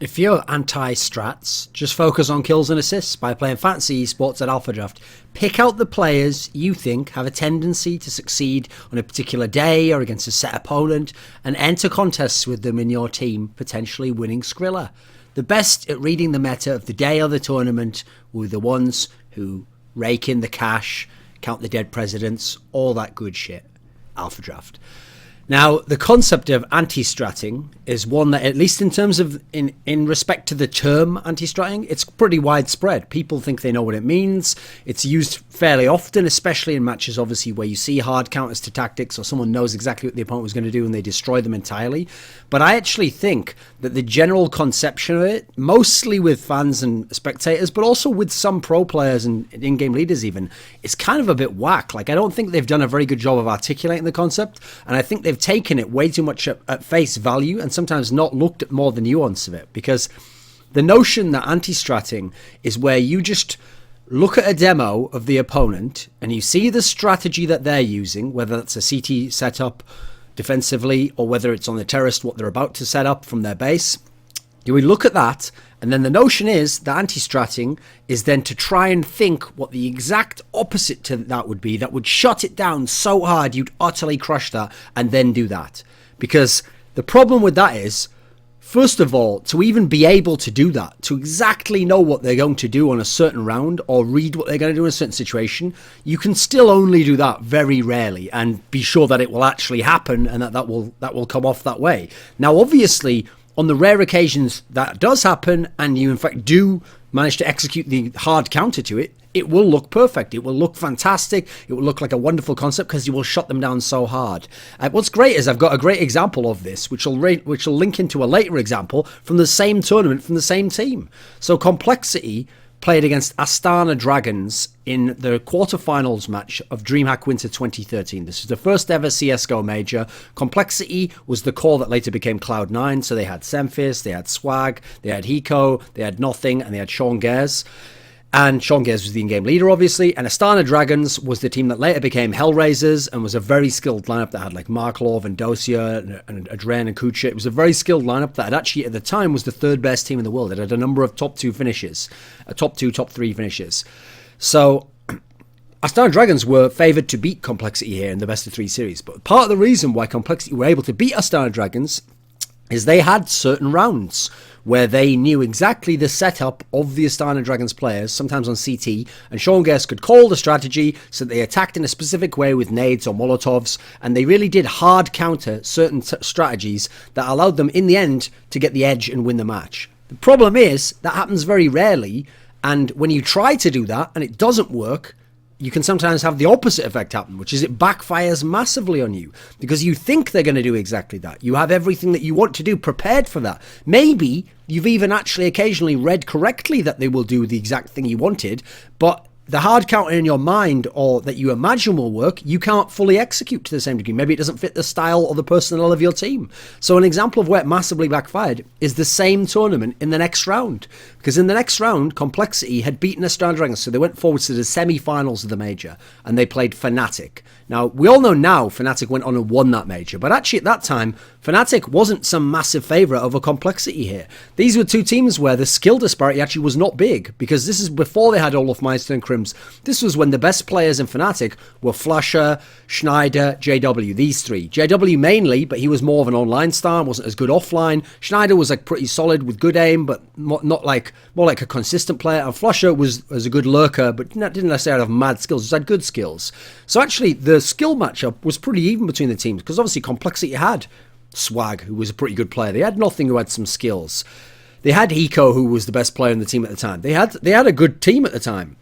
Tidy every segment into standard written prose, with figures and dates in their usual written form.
If you're anti-strats, just focus on kills and assists by playing fantasy esports at Alpha Draft. Pick out the players you think have a tendency to succeed on a particular day or against a set opponent and enter contests with them in your team, potentially winning Skrilla. The best at reading the meta of the day or the tournament were the ones who rake in the cash, count the dead presidents, all that good shit. Alpha Draft. Now, the concept of anti-stratting is one that, at least in terms of in respect to the term anti-stratting, it's pretty widespread. People think they know what it means. It's used fairly often, especially in matches, obviously, where you see hard counters to tactics or someone knows exactly what the opponent was going to do and they destroy them entirely. But I actually think that the general conception of it, mostly with fans and spectators, but also with some pro players and in-game leaders even, is kind of a bit whack. Like, I don't think they've done a very good job of articulating the concept, and I think they've taken it way too much at face value and sometimes not looked at more the nuance of it, because the notion that anti-stratting is where you just look at a demo of the opponent and you see the strategy that they're using, whether that's a CT setup defensively or whether it's on the terrace what they're about to set up from their base. You would look at that, and then the notion is that anti-stratting is then to try and think what the exact opposite to that would be, that would shut it down so hard you'd utterly crush that, and then do that. Because the problem with that is, first of all, to even be able to do that, to exactly know what they're going to do on a certain round or read what they're going to do in a certain situation, you can still only do that very rarely and be sure that it will actually happen and that will come off that way. Now, obviously, on the rare occasions that does happen and you in fact do manage to execute the hard counter to it, it will look perfect. It will look fantastic. It will look like a wonderful concept because you will shut them down so hard. What's great is I've got a great example of this, which will link into a later example from the same tournament, from the same team. So Complexity played against Astana Dragons in the quarterfinals match of DreamHack Winter 2013. This is the first ever CSGO major. Complexity was the core that later became Cloud9, so they had Semphis, they had Swag, they had Hiko, they had Nothing, and they had Sean Gares. And Sean Gares was the in-game leader, obviously, and Astana Dragons was the team that later became Hellraisers and was a very skilled lineup that had like Marklov and Dosia and Adren and Kucha. It was a very skilled lineup that had actually, at the time, was the third best team in the world. It had a number of top 2 finishes, top 2, top 3 finishes. So Astana Dragons were favoured to beat Complexity here in the best of 3 series. But part of the reason why Complexity were able to beat Astana Dragons is they had certain rounds where they knew exactly the setup of the Astana Dragons players, sometimes on CT, and Sean Guest could call the strategy so that they attacked in a specific way with nades or molotovs, and they really did hard counter certain strategies that allowed them in the end to get the edge and win the match. The problem is that happens very rarely, and when you try to do that and it doesn't work, you can sometimes have the opposite effect happen, which is it backfires massively on you because you think they're going to do exactly that. You have everything that you want to do prepared for that. Maybe you've even actually occasionally read correctly that they will do the exact thing you wanted, but the hard counter in your mind or that you imagine will work, you can't fully execute to the same degree. Maybe it doesn't fit the style or the personnel of your team. So an example of where it massively backfired is the same tournament in the next round. Because in the next round, Complexity had beaten Astana Dragons, so they went forward to the semi-finals of the major, and they played Fnatic. Now, we all know now Fnatic went on and won that major, but actually at that time, Fnatic wasn't some massive favourite over Complexity here. These were two teams where the skill disparity actually was not big, because this is before they had Olaf Meister and Crims. This was when the best players in Fnatic were Flasher, Schneider, JW, these three. JW mainly, but he was more of an online star, wasn't as good offline. Schneider was like pretty solid with good aim, but more like a consistent player. And Flasher was a good lurker, but didn't necessarily have mad skills, just had good skills. So actually, the skill matchup was pretty even between the teams, because obviously Complexity had Swag, who was a pretty good player. They had Nothing, who had some skills. They had Hiko, who was the best player in the team at the time. They had a good team at the time.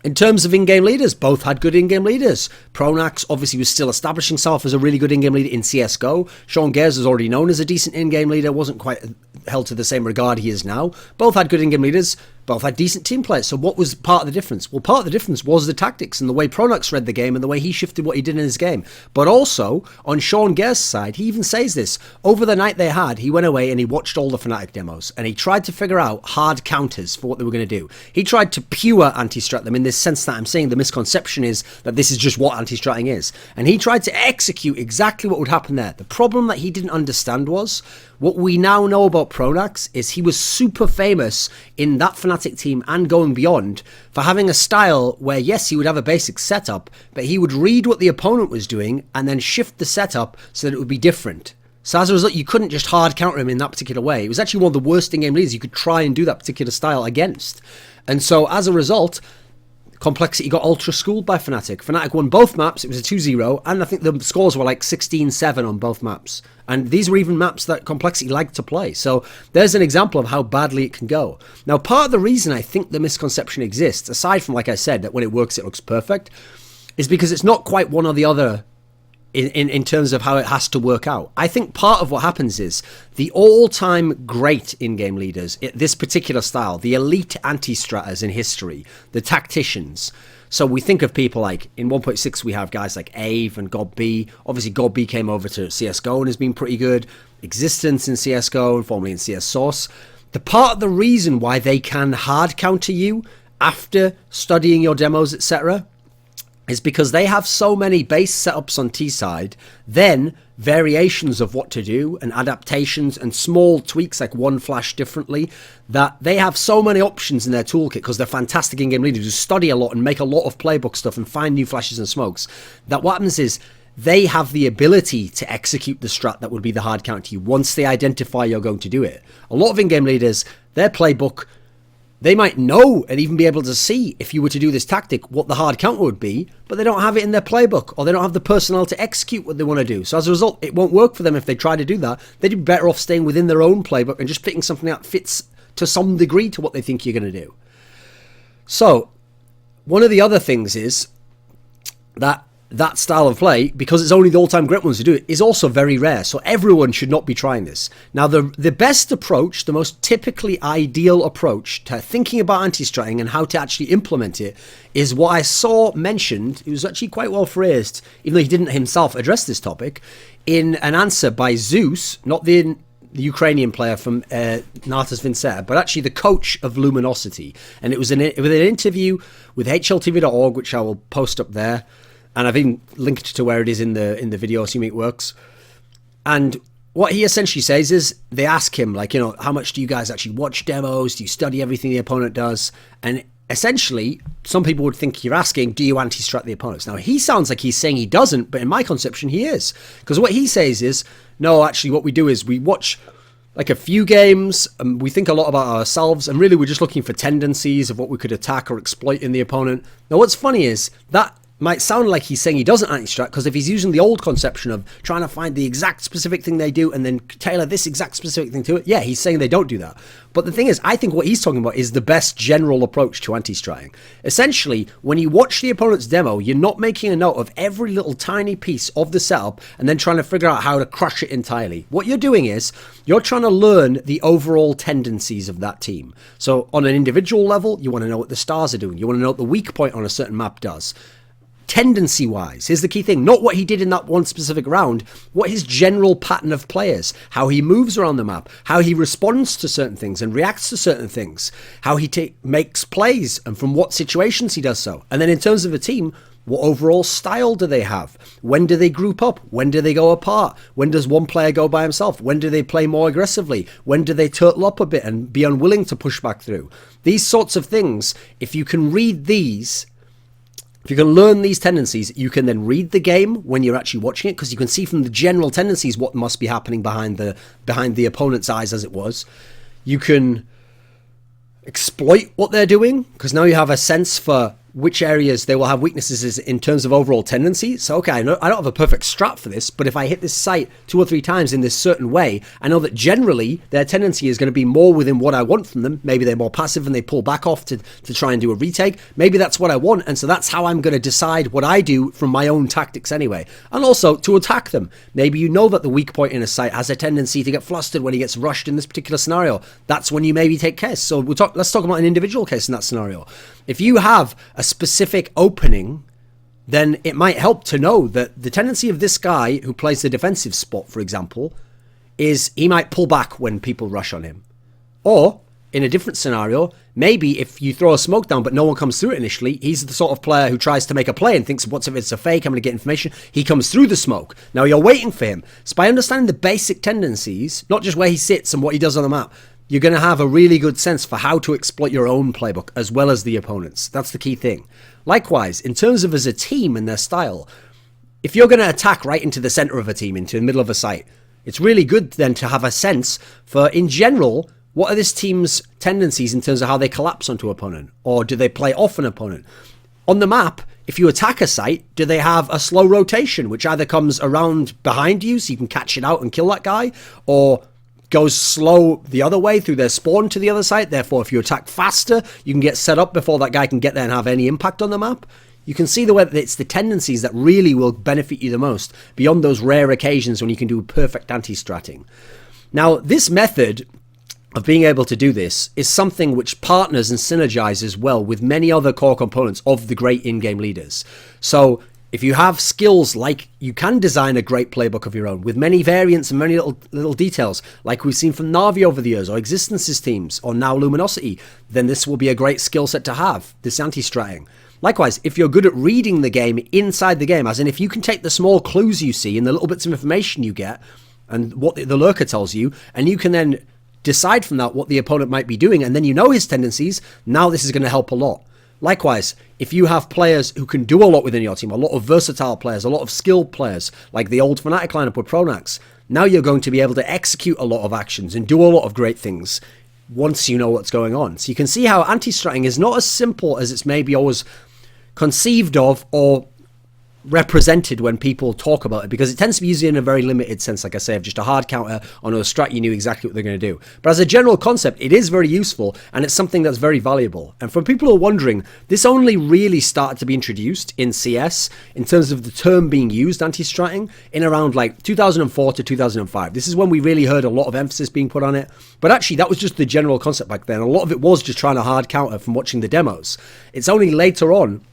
In terms of in-game leaders, both had good in-game leaders. Pronax obviously was still establishing himself as a really good in-game leader in CSGO. Sean Gares is already known as a decent in-game leader, wasn't quite held to the same regard he is now. Both had good in-game leaders, both had decent team players. So what was part of the difference? Well, part of the difference was the tactics and the way Pronax read the game and the way he shifted what he did in his game. But also, on Sean Gares' side, he even says this. Over the night they had, he went away and he watched all the Fnatic demos and he tried to figure out hard counters for what they were going to do. He tried to pure anti-strat them in this sense that I'm saying the misconception is that this is just what anti-stratting is. And he tried to execute exactly what would happen there. The problem that he didn't understand was what we now know about Pronax is he was super famous in that Fnatic team and going beyond for having a style where, yes, he would have a basic setup, but he would read what the opponent was doing and then shift the setup so that it would be different. So as a result, you couldn't just hard counter him in that particular way. It was actually one of the worst in-game leaders you could try and do that particular style against. And so as a result, Complexity got ultra schooled by Fnatic. Fnatic won both maps. It was a 2-0, and I think the scores were like 16-7 on both maps. And these were even maps that Complexity liked to play. So there's an example of how badly it can go. Now, part of the reason I think the misconception exists, aside from, like I said, that when it works, it looks perfect, is because it's not quite one or the other in terms of how it has to work out. I think part of what happens is the all-time great in-game leaders, this particular style, the elite anti-stratters in history, the tacticians. So we think of people like, in 1.6 we have guys like Ave and GodB. Obviously GodB came over to CSGO and has been pretty good. Existence in CSGO and formerly in CS Source. The part of the reason why they can hard counter you after studying your demos, etc., is because they have so many base setups on T-side, then variations of what to do and adaptations and small tweaks like one flash differently, that they have so many options in their toolkit because they're fantastic in-game leaders who study a lot and make a lot of playbook stuff and find new flashes and smokes, that what happens is they have the ability to execute the strat that would be the hard counter to you once they identify you're going to do it. A lot of in-game leaders, their playbook, they might know and even be able to see if you were to do this tactic what the hard counter would be, but they don't have it in their playbook or they don't have the personnel to execute what they want to do. So as a result, it won't work for them if they try to do that. They'd be better off staying within their own playbook and just picking something that fits to some degree to what they think you're going to do. So one of the other things is that style of play, because it's only the all-time great ones who do it, is also very rare. So everyone should not be trying this. Now, the best approach, the most typically ideal approach to thinking about anti-stratting and how to actually implement it is what I saw mentioned. It was actually quite well phrased, even though he didn't himself address this topic, in an answer by Zeus, not the Ukrainian player from Natas Vincere, but actually the coach of Luminosity. And it was an interview with hltv.org, which I will post up there. And I've even linked to where it is in the video, assuming it works. And what he essentially says is, they ask him, like, how much do you guys actually watch demos? Do you study everything the opponent does? And essentially, some people would think you're asking, do you anti-strat the opponents? Now, he sounds like he's saying he doesn't, but in my conception, he is. Because what he says is, no, actually, what we do is we watch like a few games, and we think a lot about ourselves, and really we're just looking for tendencies of what we could attack or exploit in the opponent. Now, what's funny is that might sound like he's saying he doesn't anti-strat, because if he's using the old conception of trying to find the exact specific thing they do and then tailor this exact specific thing to it, yeah, he's saying they don't do that. But the thing is, I think what he's talking about is the best general approach to anti-stratting. Essentially, when you watch the opponent's demo, you're not making a note of every little tiny piece of the setup and then trying to figure out how to crush it entirely. What you're doing is, you're trying to learn the overall tendencies of that team. So on an individual level, you want to know what the stars are doing. You want to know what the weak point on a certain map does. Tendency-wise, here's the key thing, not what he did in that one specific round, what his general pattern of players, how he moves around the map, how he responds to certain things and reacts to certain things, how he makes plays and from what situations he does so. And then in terms of a team, what overall style do they have? When do they group up? When do they go apart? When does one player go by himself? When do they play more aggressively? When do they turtle up a bit and be unwilling to push back through? These sorts of things, if you can read these, if you can learn these tendencies, you can then read the game when you're actually watching it, because you can see from the general tendencies what must be happening behind the opponent's eyes, as it was. You can exploit what they're doing, because now you have a sense for which areas they will have weaknesses in terms of overall tendency. So, okay, I don't have a perfect strat for this, but if I hit this site 2 or 3 times in this certain way, I know that generally their tendency is going to be more within what I want from them. Maybe they're more passive and they pull back off to try and do a retake. Maybe that's what I want, and so that's how I'm going to decide what I do from my own tactics anyway. And also to attack them. Maybe you know that the weak point in a site has a tendency to get flustered when he gets rushed in this particular scenario. That's when you maybe take case. So let's talk about an individual case in that scenario. If you have a specific opening, then it might help to know that the tendency of this guy who plays the defensive spot, for example, is he might pull back when people rush on him. Or in a different scenario, maybe if you throw a smoke down but no one comes through it initially, he's the sort of player who tries to make a play and thinks, what's if it's a fake, I'm going to get information. He comes through the smoke. Now you're waiting for him. So by understanding the basic tendencies, not just where he sits and what he does on the map, you're going to have a really good sense for how to exploit your own playbook as well as the opponent's. That's the key thing. Likewise, in terms of as a team and their style, if you're going to attack right into the center of a team, into the middle of a site, it's really good then to have a sense for, in general, what are this team's tendencies in terms of how they collapse onto an opponent? Or do they play off an opponent? On the map, if you attack a site, do they have a slow rotation, which either comes around behind you so you can catch it out and kill that guy, or goes slow the other way through their spawn to the other site? Therefore, if you attack faster, you can get set up before that guy can get there and have any impact on the map. You can see the way that it's the tendencies that really will benefit you the most, beyond those rare occasions when you can do perfect anti-stratting. Now, this method of being able to do this is something which partners and synergizes well with many other core components of the great in-game leaders. So if you have skills like you can design a great playbook of your own with many variants and many little details like we've seen from Na'Vi over the years, or Existences teams, or now Luminosity, then this will be a great skill set to have, this anti-stratting. Likewise, if you're good at reading the game inside the game, as in if you can take the small clues you see and the little bits of information you get and what the lurker tells you, and you can then decide from that what the opponent might be doing, and then you know his tendencies, now this is going to help a lot. Likewise, if you have players who can do a lot within your team, a lot of versatile players, a lot of skilled players, like the old Fnatic lineup with Pronax, now you're going to be able to execute a lot of actions and do a lot of great things once you know what's going on. So you can see how anti-stratting is not as simple as it's maybe always conceived of or represented when people talk about it, because it tends to be used in a very limited sense, like I say, of just a hard counter on a strat you knew exactly what they're going to do. But as a general concept, it is very useful, and it's something that's very valuable. And for people who are wondering, this only really started to be introduced in CS in terms of the term being used, anti-stratting, in around like 2004 to 2005. This is when we really heard a lot of emphasis being put on it. But actually, that was just the general concept back then. A lot of it was just trying to hard counter from watching the demos. It's only later on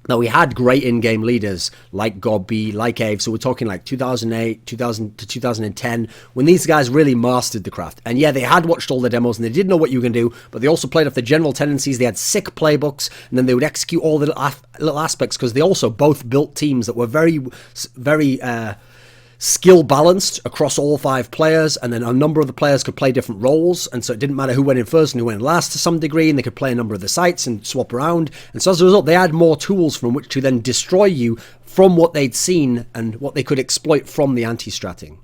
that we had great in-game leaders like Gobby, like Ave, so we're talking like 2008, 2000 to 2010, when these guys really mastered the craft. And yeah, they had watched all the demos and they did know what you were going to do, but they also played off the general tendencies. They had sick playbooks, and then they would execute all the little aspects, because they also both built teams that were very skill balanced across all 5 players, and then a number of the players could play different roles, and so it didn't matter who went in first and who went in last to some degree, and they could play a number of the sites and swap around. And so as a result, they had more tools from which to then destroy you from what they'd seen and what they could exploit from the anti-stratting.